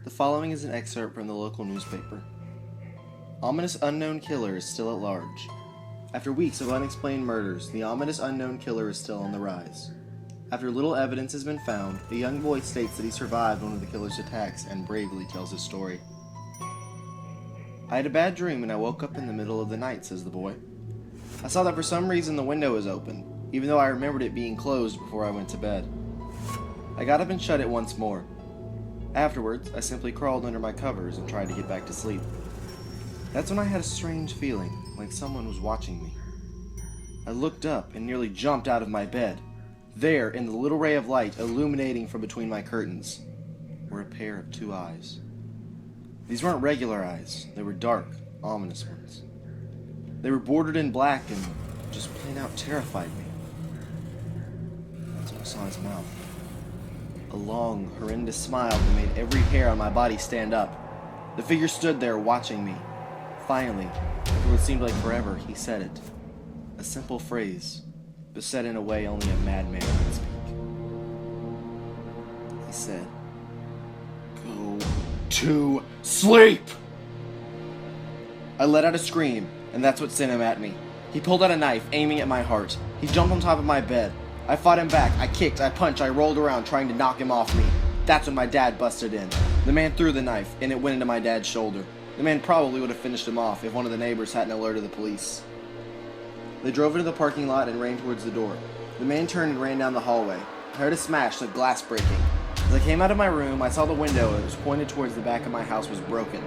The following is an excerpt from the local newspaper. Ominous unknown killer is still at large. After weeks of unexplained murders, the ominous unknown killer is still on the rise. After little evidence has been found, a young boy states that he survived one of the killer's attacks and bravely tells his story. I had a bad dream and I woke up in the middle of the night, says the boy. I saw that for some reason the window was open, even though I remembered it being closed before I went to bed. I got up and shut it once more. Afterwards, I simply crawled under my covers and tried to get back to sleep. That's when I had a strange feeling, like someone was watching me. I looked up and nearly jumped out of my bed. There, in the little ray of light illuminating from between my curtains, were a pair of two eyes. These weren't regular eyes, they were dark, ominous ones. They were bordered in black and just plain out terrified me. That's when I saw his mouth. A long, horrendous smile that made every hair on my body stand up. The figure stood there watching me. Finally, after what seemed like forever, he said it. A simple phrase, but said in a way only a madman could speak. He said, "Go to sleep!" I let out a scream, and that's what sent him at me. He pulled out a knife, aiming at my heart. He jumped on top of my bed. I fought him back. I kicked, I punched, I rolled around trying to knock him off me. That's when my dad busted in. The man threw the knife, and it went into my dad's shoulder. The man probably would have finished him off if one of the neighbors hadn't alerted the police. They drove into the parking lot and ran towards the door. The man turned and ran down the hallway. I heard a smash like glass breaking. As I came out of my room, I saw the window that was pointed towards the back of my house was broken.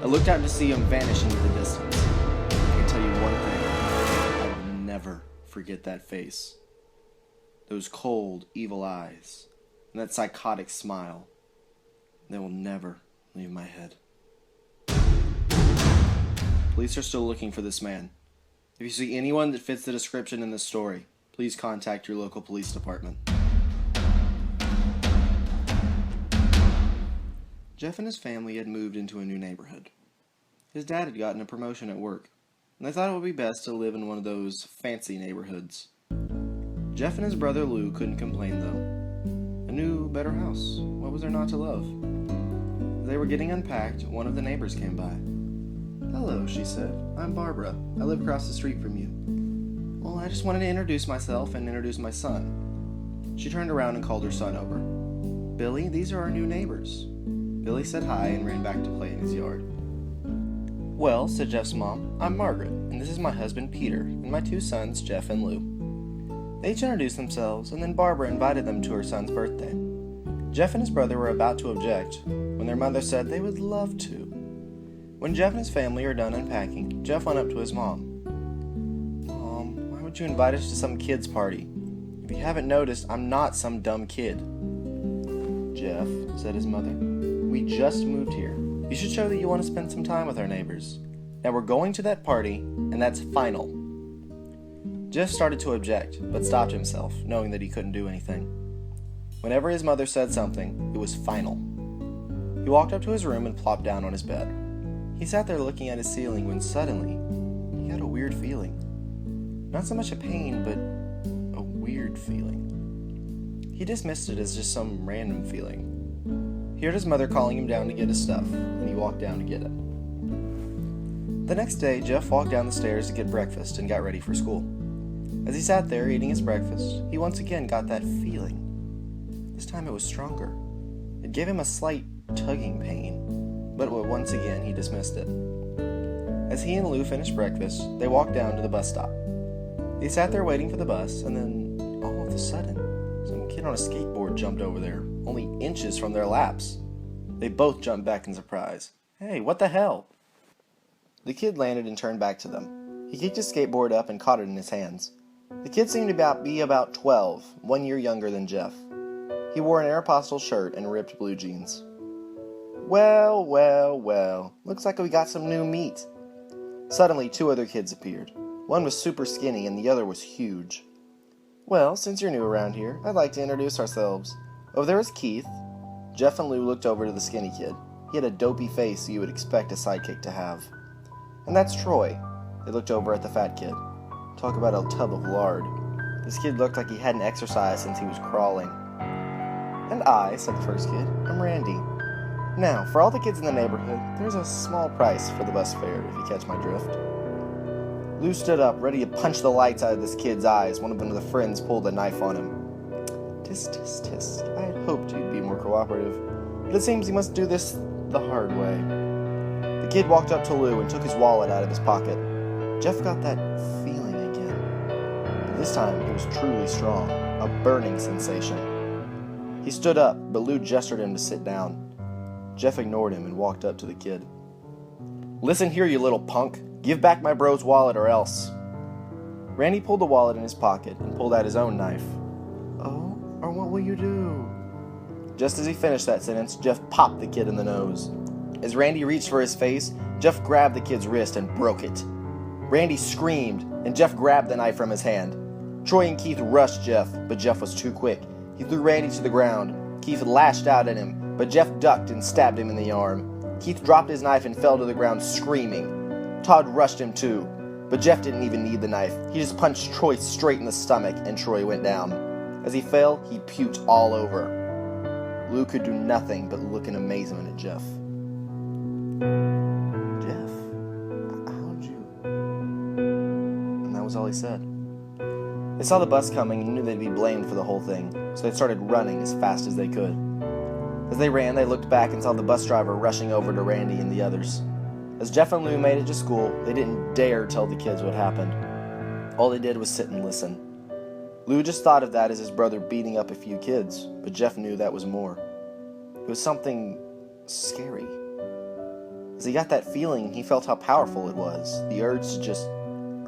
I looked out to see him vanish into the distance. I can tell you one thing. I will never forget that face. Those cold, evil eyes, and that psychotic smile. They will never leave my head. Police are still looking for this man. If you see anyone that fits the description in this story, please contact your local police department. Jeff and his family had moved into a new neighborhood. His dad had gotten a promotion at work, and they thought it would be best to live in one of those fancy neighborhoods. Jeff and his brother Lou couldn't complain, though. A new, better house. What was there not to love? As they were getting unpacked, one of the neighbors came by. "Hello," she said. "I'm Barbara. I live across the street from you." "Well, I just wanted to introduce myself and introduce my son." She turned around and called her son over. "Billy, these are our new neighbors." Billy said hi and ran back to play in his yard. "Well," said Jeff's mom, "I'm Margaret, and this is my husband Peter, and my two sons, Jeff and Lou." They each introduced themselves, and then Barbara invited them to her son's birthday. Jeff and his brother were about to object, when their mother said they would love to. When Jeff and his family are done unpacking, Jeff went up to his mom. "Mom, why would you invite us to some kid's party? If you haven't noticed, I'm not some dumb kid." "Jeff," said his mother, "we just moved here. You should show that you want to spend some time with our neighbors. Now we're going to that party, and that's final." Jeff started to object, but stopped himself, knowing that he couldn't do anything. Whenever his mother said something, it was final. He walked up to his room and plopped down on his bed. He sat there looking at his ceiling when suddenly, he had a weird feeling. Not so much a pain, but a weird feeling. He dismissed it as just some random feeling. He heard his mother calling him down to get his stuff, and he walked down to get it. The next day, Jeff walked down the stairs to get breakfast and got ready for school. As he sat there eating his breakfast, he once again got that feeling. This time it was stronger. It gave him a slight tugging pain, but once again he dismissed it. As he and Lou finished breakfast, they walked down to the bus stop. They sat there waiting for the bus, and then, all of a sudden, some kid on a skateboard jumped over there, only inches from their laps. They both jumped back in surprise. "Hey, what the hell?" The kid landed and turned back to them. He kicked his skateboard up and caught it in his hands. The kid seemed to be about 12, 1 year younger than Jeff. He wore an Aeropostale shirt and ripped blue jeans. Well, well, well, looks like we got some new meat." Suddenly, two other kids appeared. One was super skinny and the other was huge. "Well, since you're new around here, I'd like to introduce ourselves. Over there is Keith." Jeff and Lou looked over to the skinny kid. He had a dopey face you would expect a sidekick to have. "And that's Troy." They looked over at the fat kid. Talk about a tub of lard. This kid looked like he hadn't exercised since he was crawling. "And I," said the first kid, "I'm Randy." Now, for all the kids in the neighborhood, there's a small price for the bus fare, if you catch my drift. Lou stood up, ready to punch the lights out of this kid's eyes. One of the friends pulled a knife on him. Tisk, tisk, tisk. I had hoped you'd be more cooperative, but it seems you must do this the hard way. The kid walked up to Lou and took his wallet out of his pocket. Jeff got that feeling again. But this time, it was truly strong, a burning sensation. He stood up, but Lou gestured him to sit down. Jeff ignored him and walked up to the kid. Listen here, you little punk. Give back my bro's wallet or else. Randy pulled the wallet in his pocket and pulled out his own knife. Oh, or what will you do? Just as he finished that sentence, Jeff popped the kid in the nose. As Randy reached for his face, Jeff grabbed the kid's wrist and broke it. Randy screamed, and Jeff grabbed the knife from his hand. Troy and Keith rushed Jeff, but Jeff was too quick. He threw Randy to the ground. Keith lashed out at him, but Jeff ducked and stabbed him in the arm. Keith dropped his knife and fell to the ground screaming. Todd rushed him too, but Jeff didn't even need the knife. He just punched Troy straight in the stomach, and Troy went down. As he fell, he puked all over. Lou could do nothing but look in amazement at Jeff. Jeff, how'd you... And that was all he said. They saw the bus coming and knew they'd be blamed for the whole thing, so they started running as fast as they could. As they ran, they looked back and saw the bus driver rushing over to Randy and the others. As Jeff and Lou made it to school, they didn't dare tell the kids what happened. All they did was sit and listen. Lou just thought of that as his brother beating up a few kids, but Jeff knew that was more. It was something scary. As he got that feeling, he felt how powerful it was, the urge to just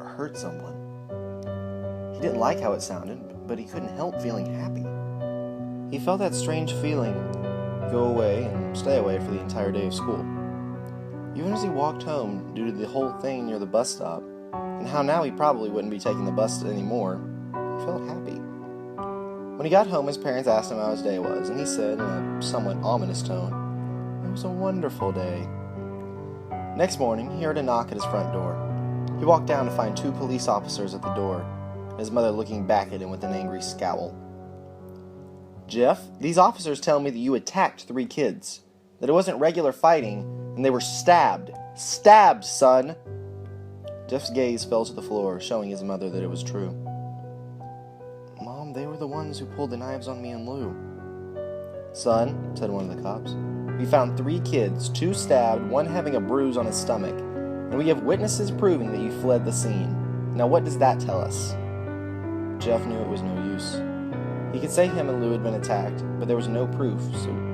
hurt someone. He didn't like how it sounded, but he couldn't help feeling happy. He felt that strange feeling go away and stay away for the entire day of school. Even as he walked home due to the whole thing near the bus stop, and how now he probably wouldn't be taking the bus anymore, he felt happy. When he got home, his parents asked him how his day was, and he said in a somewhat ominous tone, "It was a wonderful day." Next morning, he heard a knock at his front door. He walked down to find 2 police officers at the door, and his mother looking back at him with an angry scowl. "Jeff, these officers tell me that you attacked 3 kids, that it wasn't regular fighting, and they were stabbed. Stabbed, son!" Jeff's gaze fell to the floor, showing his mother that it was true. "Mom, they were the ones who pulled the knives on me and Lou." "Son," said one of the cops, "we found 3 kids, 2 stabbed, 1 having a bruise on his stomach, and we have witnesses proving that you fled the scene. Now what does that tell us?" Jeff knew it was no use. He could say him and Lou had been attacked, but there was no proof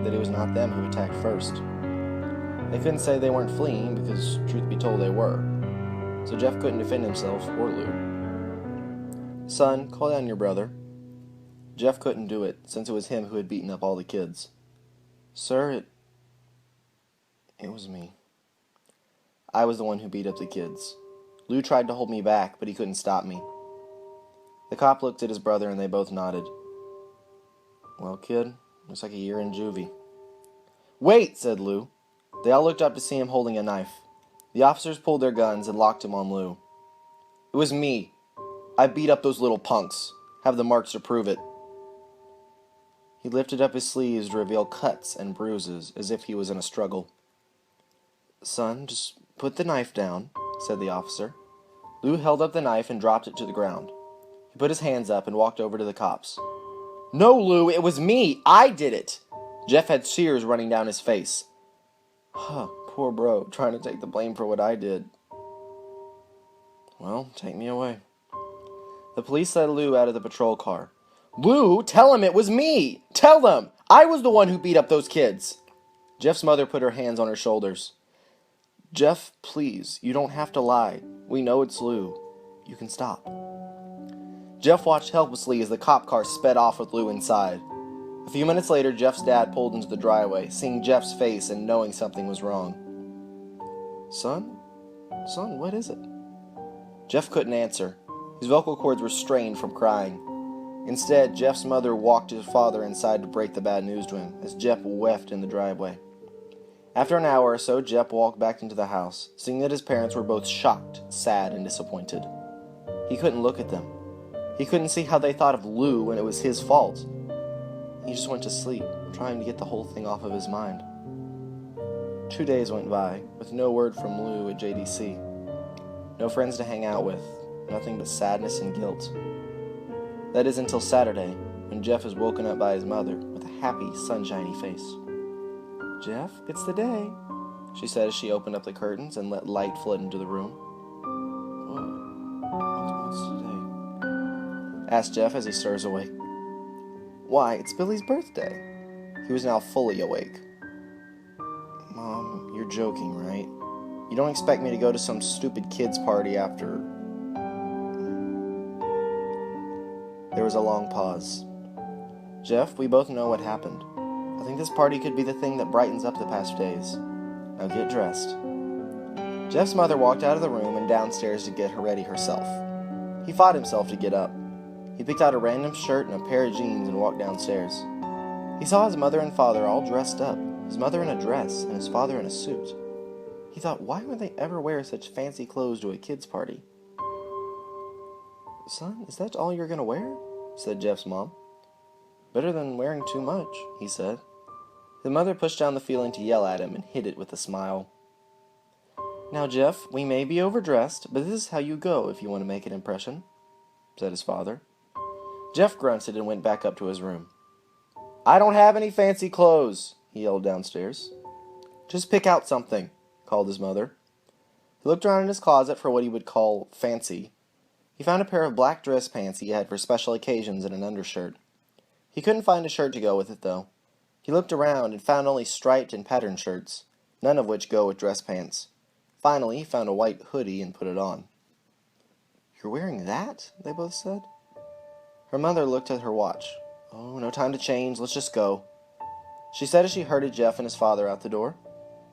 that it was not them who attacked first. They couldn't say they weren't fleeing because, truth be told, they were. So Jeff couldn't defend himself or Lou. "Son, call down your brother." Jeff couldn't do it, since it was him who had beaten up all the kids. "Sir, it was me. I was the one who beat up the kids. Lou tried to hold me back, but he couldn't stop me." The cop looked at his brother and they both nodded. "Well, kid, looks like a year in juvie." "Wait," said Lou. They all looked up to see him holding a knife. The officers pulled their guns and locked him on Lou. "It was me. I beat up those little punks. Have the marks to prove it." He lifted up his sleeves to reveal cuts and bruises, as if he was in a struggle. "Son, just put the knife down," said the officer. Lou held up the knife and dropped it to the ground. He put his hands up and walked over to the cops. "No, Lou, it was me. I did it." Jeff had tears running down his face. Poor bro, trying to take the blame for what I did. "Well, take me away." The police led Lou out of the patrol car. "Lou, tell him it was me! Tell them! I was the one who beat up those kids!" Jeff's mother put her hands on her shoulders. "Jeff, please, you don't have to lie. We know it's Lou. You can stop." Jeff watched helplessly as the cop car sped off with Lou inside. A few minutes later, Jeff's dad pulled into the driveway, seeing Jeff's face and knowing something was wrong. Son, what is it?" Jeff couldn't answer. His vocal cords were strained from crying. Instead, Jeff's mother walked his father inside to break the bad news to him, as Jeff wept in the driveway. After an hour or so, Jeff walked back into the house, seeing that his parents were both shocked, sad, and disappointed. He couldn't look at them. He couldn't see how they thought of Lou when it was his fault. He just went to sleep, trying to get the whole thing off of his mind. 2 days went by, with no word from Lou at JDC. No friends to hang out with, nothing but sadness and guilt. That is until Saturday, when Jeff is woken up by his mother with a happy, sunshiny face. "Jeff, it's the day," she said as she opened up the curtains and let light flood into the room. "What's today?" asked Jeff as he stirs awake. "Why, it's Billy's birthday." He was now fully awake. "Mom, you're joking, right? You don't expect me to go to some stupid kid's party after..." There was a long pause. "Jeff, we both know what happened. I think this party could be the thing that brightens up the past days. Now get dressed." Jeff's mother walked out of the room and downstairs to get her ready herself. He fought himself to get up. He picked out a random shirt and a pair of jeans and walked downstairs. He saw his mother and father all dressed up, his mother in a dress and his father in a suit. He thought, why would they ever wear such fancy clothes to a kid's party? "Son, is that all you're going to wear?" said Jeff's mom. "Better than wearing too much," he said. His mother pushed down the feeling to yell at him and hid it with a smile. "Now, Jeff, we may be overdressed, but this is how you go if you want to make an impression," said his father. Jeff grunted and went back up to his room. "I don't have any fancy clothes," he yelled downstairs. "Just pick out something," called his mother. He looked around in his closet for what he would call fancy. He found a pair of black dress pants he had for special occasions and an undershirt. He couldn't find a shirt to go with it, though. He looked around and found only striped and patterned shirts, none of which go with dress pants. Finally, he found a white hoodie and put it on. "You're wearing that?" they both said. Her mother looked at her watch. "Oh, no time to change. Let's just go," she said as she herded Jeff and his father out the door.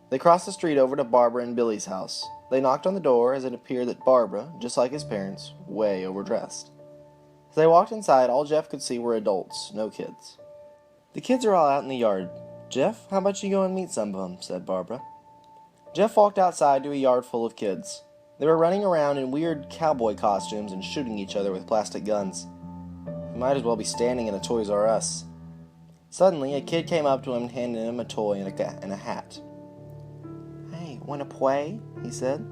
They crossed the street over to Barbara and Billy's house. They knocked on the door as it appeared that Barbara, just like his parents, way overdressed. As they walked inside, all Jeff could see were adults, no kids. "The kids are all out in the yard. Jeff, how about you go and meet some of them?" said Barbara. Jeff walked outside to a yard full of kids. They were running around in weird cowboy costumes and shooting each other with plastic guns. He might as well be standing in a Toys R Us. Suddenly, a kid came up to him and handed him a toy and a hat. "Hey, wanna play?" he said.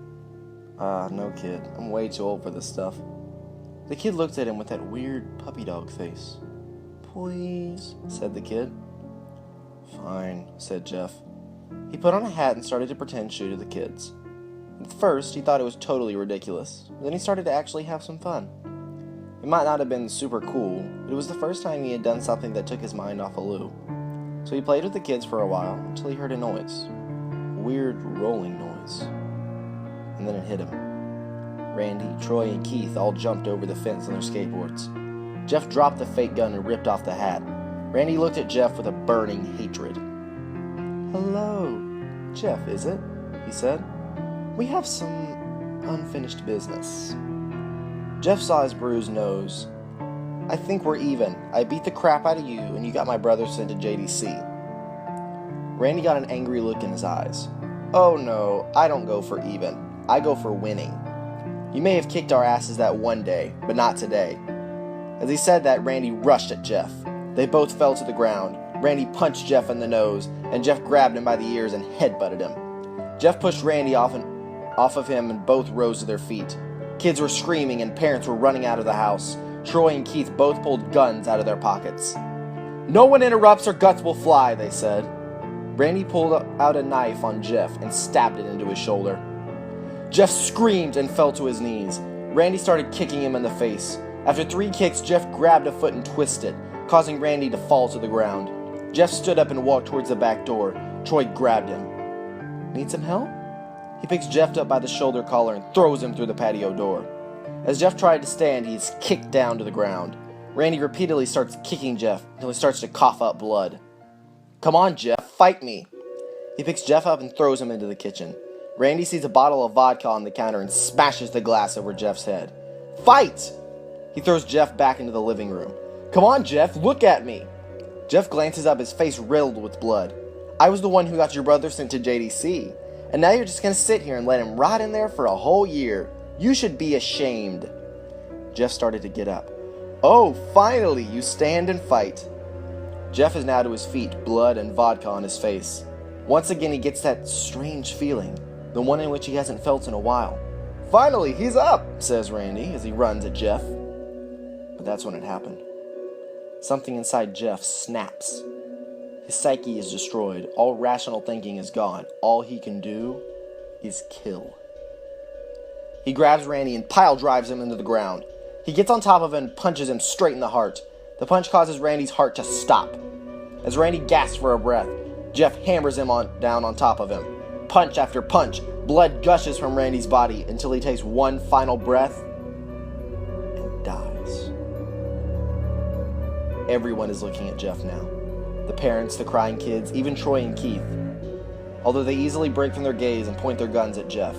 No, kid. I'm way too old for this stuff." The kid looked at him with that weird puppy dog face. "Please," said the kid. "Fine," said Jeff. He put on a hat and started to pretend shoe to the kids. At first, he thought it was totally ridiculous. Then he started to actually have some fun. It might not have been super cool, but it was the first time he had done something that took his mind off of Lou. So he played with the kids for a while until he heard a noise. A weird rolling noise. And then it hit him. Randy, Troy, and Keith all jumped over the fence on their skateboards. Jeff dropped the fake gun and ripped off the hat. Randy looked at Jeff with a burning hatred. "Hello, Jeff, is it?" he said. "We have some unfinished business." Jeff saw his bruised nose. "I think we're even. I beat the crap out of you, and you got my brother sent to JDC. Randy got an angry look in his eyes. "Oh no, I don't go for even. I go for winning. You may have kicked our asses that one day, but not today." As he said that, Randy rushed at Jeff. They both fell to the ground. Randy punched Jeff in the nose, and Jeff grabbed him by the ears and headbutted him. Jeff pushed Randy off of him, and both rose to their feet. Kids were screaming, and parents were running out of the house. Troy and Keith both pulled guns out of their pockets. "No one interrupts or guts will fly," they said. Randy pulled out a knife on Jeff and stabbed it into his shoulder. Jeff screamed and fell to his knees. Randy started kicking him in the face. After 3 kicks, Jeff grabbed a foot and twisted, causing Randy to fall to the ground. Jeff stood up and walked towards the back door. Troy grabbed him. "Need some help?" He picks Jeff up by the shoulder collar and throws him through the patio door. As Jeff tried to stand, he's kicked down to the ground. Randy repeatedly starts kicking Jeff until he starts to cough up blood. "Come on, Jeff, fight me." He picks Jeff up and throws him into the kitchen. Randy sees a bottle of vodka on the counter and smashes the glass over Jeff's head. "Fight!" He throws Jeff back into the living room. "Come on, Jeff, look at me." Jeff glances up, his face riddled with blood. "I was the one who got your brother sent to JDC, and now you're just going to sit here and let him rot in there for a whole year. You should be ashamed." Jeff started to get up. "Oh, finally, you stand and fight." Jeff is now to his feet, blood and vodka on his face. Once again, he gets that strange feeling, the one in which he hasn't felt in a while. "Finally, he's up," says Randy as he runs at Jeff. But that's when it happened. Something inside Jeff snaps. His psyche is destroyed. All rational thinking is gone. All he can do is kill. He grabs Randy and pile drives him into the ground. He gets on top of him and punches him straight in the heart. The punch causes Randy's heart to stop. As Randy gasps for a breath, Jeff hammers him down on top of him. Punch after punch, blood gushes from Randy's body until he takes one final breath and dies. Everyone is looking at Jeff now. The parents, the crying kids, even Troy and Keith. Although they easily break from their gaze and point their guns at Jeff.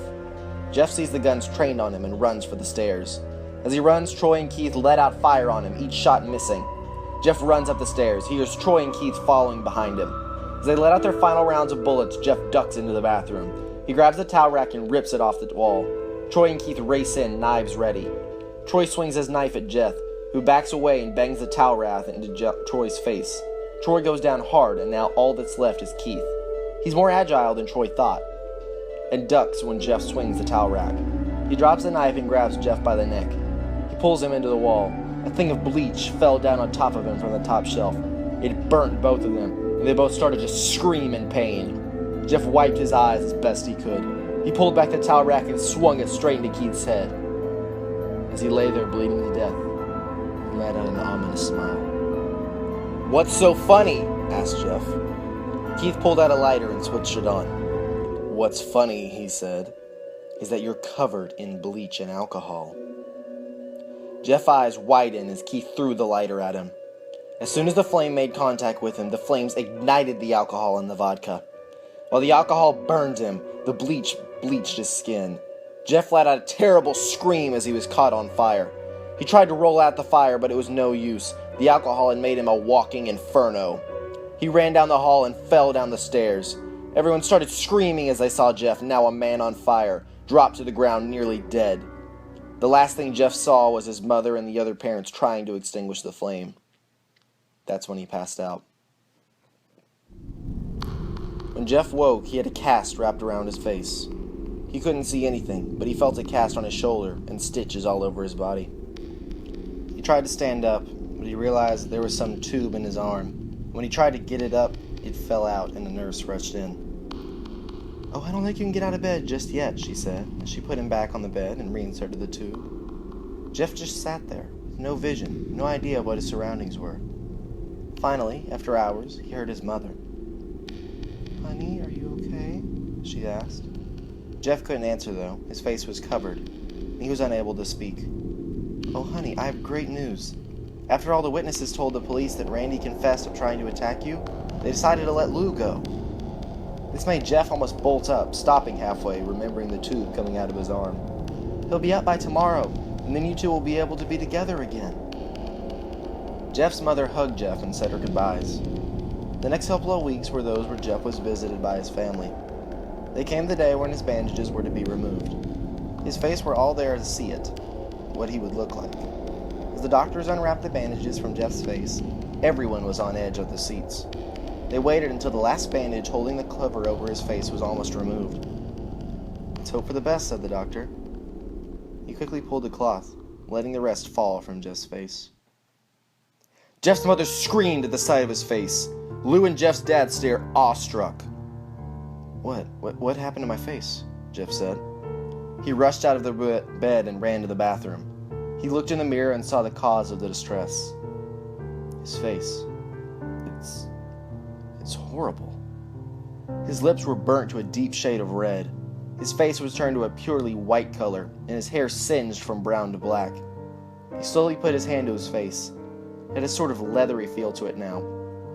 Jeff sees the guns trained on him and runs for the stairs. As he runs, Troy and Keith let out fire on him, each shot missing. Jeff runs up the stairs. He hears Troy and Keith following behind him. As they let out their final rounds of bullets, Jeff ducks into the bathroom. He grabs the towel rack and rips it off the wall. Troy and Keith race in, knives ready. Troy swings his knife at Jeff, who backs away and bangs the towel rack into Troy's face. Troy goes down hard, and now all that's left is Keith. He's more agile than Troy thought, and ducks when Jeff swings the towel rack. He drops the knife and grabs Jeff by the neck. He pulls him into the wall. A thing of bleach fell down on top of him from the top shelf. It burnt both of them, and they both started to scream in pain. Jeff wiped his eyes as best he could. He pulled back the towel rack and swung it straight into Keith's head. As he lay there bleeding to death, he let out an ominous smile. "What's so funny?" asked Jeff. Keith pulled out a lighter and switched it on. "What's funny," he said, "is that you're covered in bleach and alcohol." Jeff's eyes widened as Keith threw the lighter at him. As soon as the flame made contact with him, the flames ignited the alcohol in the vodka. While the alcohol burned him, the bleach bleached his skin. Jeff let out a terrible scream as he was caught on fire. He tried to roll out the fire, but it was no use. The alcohol had made him a walking inferno. He ran down the hall and fell down the stairs. Everyone started screaming as they saw Jeff, now a man on fire, drop to the ground nearly dead. The last thing Jeff saw was his mother and the other parents trying to extinguish the flame. That's when he passed out. When Jeff woke, he had a cast wrapped around his face. He couldn't see anything, but he felt a cast on his shoulder and stitches all over his body. He tried to stand up, but he realized there was some tube in his arm. When he tried to get it up, it fell out and a nurse rushed in. "Oh, I don't think you can get out of bed just yet," she said, as she put him back on the bed and reinserted the tube. Jeff just sat there, with no vision, no idea of what his surroundings were. Finally, after hours, he heard his mother. "Honey, are you okay?" she asked. Jeff couldn't answer, though. His face was covered, and he was unable to speak. "Oh, honey, I have great news. After all the witnesses told the police that Randy confessed of trying to attack you, they decided to let Lou go." This made Jeff almost bolt up, stopping halfway, remembering the tube coming out of his arm. "He'll be up by tomorrow, and then you two will be able to be together again." Jeff's mother hugged Jeff and said her goodbyes. The next couple of weeks were those where Jeff was visited by his family. They came the day when his bandages were to be removed. His face were all there to see it, what he would look like. As the doctors unwrapped the bandages from Jeff's face, everyone was on edge of the seats. They waited until the last bandage holding the cover over his face was almost removed. "Let's hope for the best," said the doctor. He quickly pulled the cloth, letting the rest fall from Jeff's face. Jeff's mother screamed at the sight of his face. Lou and Jeff's dad stared awestruck. What happened to my face?" Jeff said. He rushed out of the bed and ran to the bathroom. He looked in the mirror and saw the cause of the distress. His face. It's horrible. His lips were burnt to a deep shade of red. His face was turned to a purely white color, and his hair singed from brown to black. He slowly put his hand to his face. It had a sort of leathery feel to it now.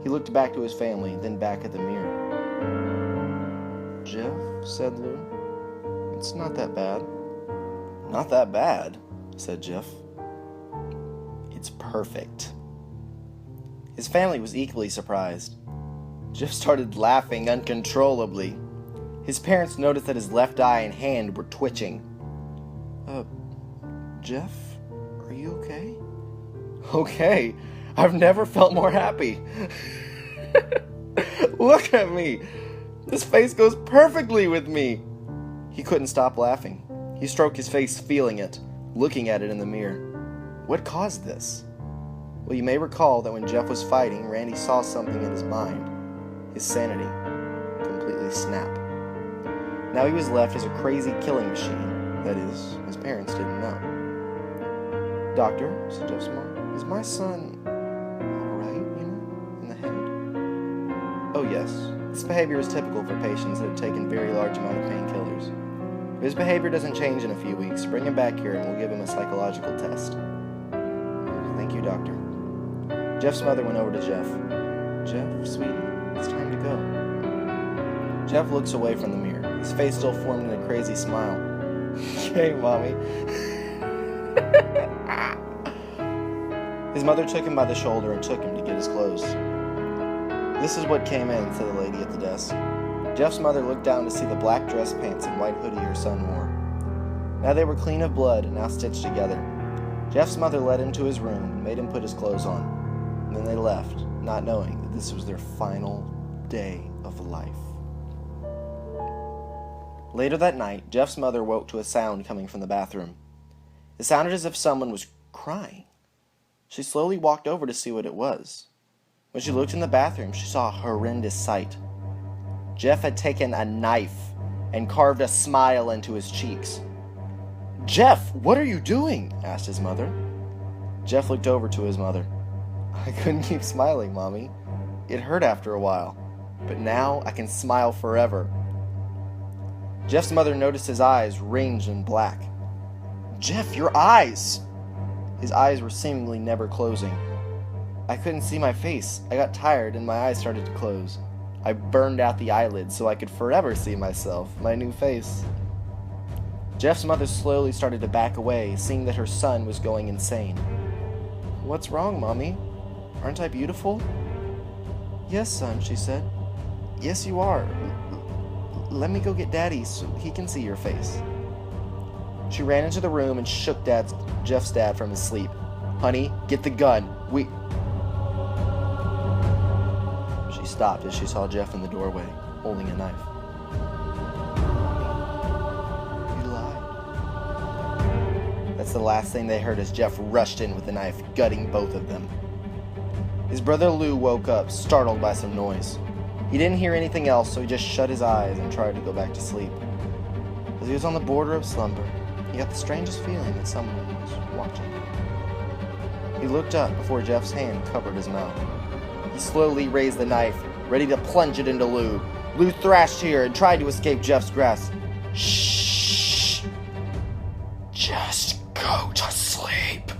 He looked back to his family, then back at the mirror. "Jeff," said Lou, "it's not that bad." "Not that bad," said Jeff. "It's perfect." His family was equally surprised. Jeff started laughing uncontrollably. His parents noticed that his left eye and hand were twitching. Jeff, are you okay?" "Okay, I've never felt more happy." "Look at me." This face goes perfectly with me. He couldn't stop laughing. He stroked his face, feeling it, looking at it in the mirror. What caused this? Well, you may recall that when Jeff was fighting, Randy saw something in his mind. His sanity completely snap. Now he was left as a crazy killing machine. That is, his parents didn't know. Doctor, said Jeff's mom, is my son alright, in the head? Oh yes, this behavior is typical for patients that have taken very large amount of painkillers. If his behavior doesn't change in a few weeks, bring him back here and we'll give him a psychological test. Thank you, doctor. Jeff's mother went over to Jeff. Jeff, sweetie, it's time to go. Jeff looks away from the mirror, his face still formed in a crazy smile. Yay, mommy. His mother took him by the shoulder and took him to get his clothes. This is what came in, said the lady at the desk. Jeff's mother looked down to see the black dress pants and white hoodie her son wore. Now they were clean of blood and now stitched together. Jeff's mother led him to his room and made him put his clothes on. And then they left, not knowing that this was their final day of life. Later that night, Jeff's mother woke to a sound coming from the bathroom. It sounded as if someone was crying. She slowly walked over to see what it was. When she looked in the bathroom, she saw a horrendous sight. Jeff had taken a knife and carved a smile into his cheeks. Jeff, what are you doing? Asked his mother. Jeff looked over to his mother. I couldn't keep smiling, Mommy. It hurt after a while, but now I can smile forever. Jeff's mother noticed his eyes ringed in black. Jeff, your eyes! His eyes were seemingly never closing. I couldn't see my face. I got tired and my eyes started to close. I burned out the eyelids so I could forever see myself, my new face. Jeff's mother slowly started to back away, seeing that her son was going insane. What's wrong, Mommy? Aren't I beautiful? Yes, son, she said. Yes, you are. Let me go get Daddy so he can see your face. She ran into the room and shook Jeff's dad from his sleep. Honey, get the gun. She stopped as she saw Jeff in the doorway, holding a knife. You lied. That's the last thing they heard as Jeff rushed in with the knife, gutting both of them. His brother Lou woke up, startled by some noise. He didn't hear anything else, so he just shut his eyes and tried to go back to sleep. As he was on the border of slumber, he got the strangest feeling that someone was watching him. He looked up before Jeff's hand covered his mouth. He slowly raised the knife, ready to plunge it into Lou. Lou thrashed here and tried to escape Jeff's grasp. Shh! Just go to sleep.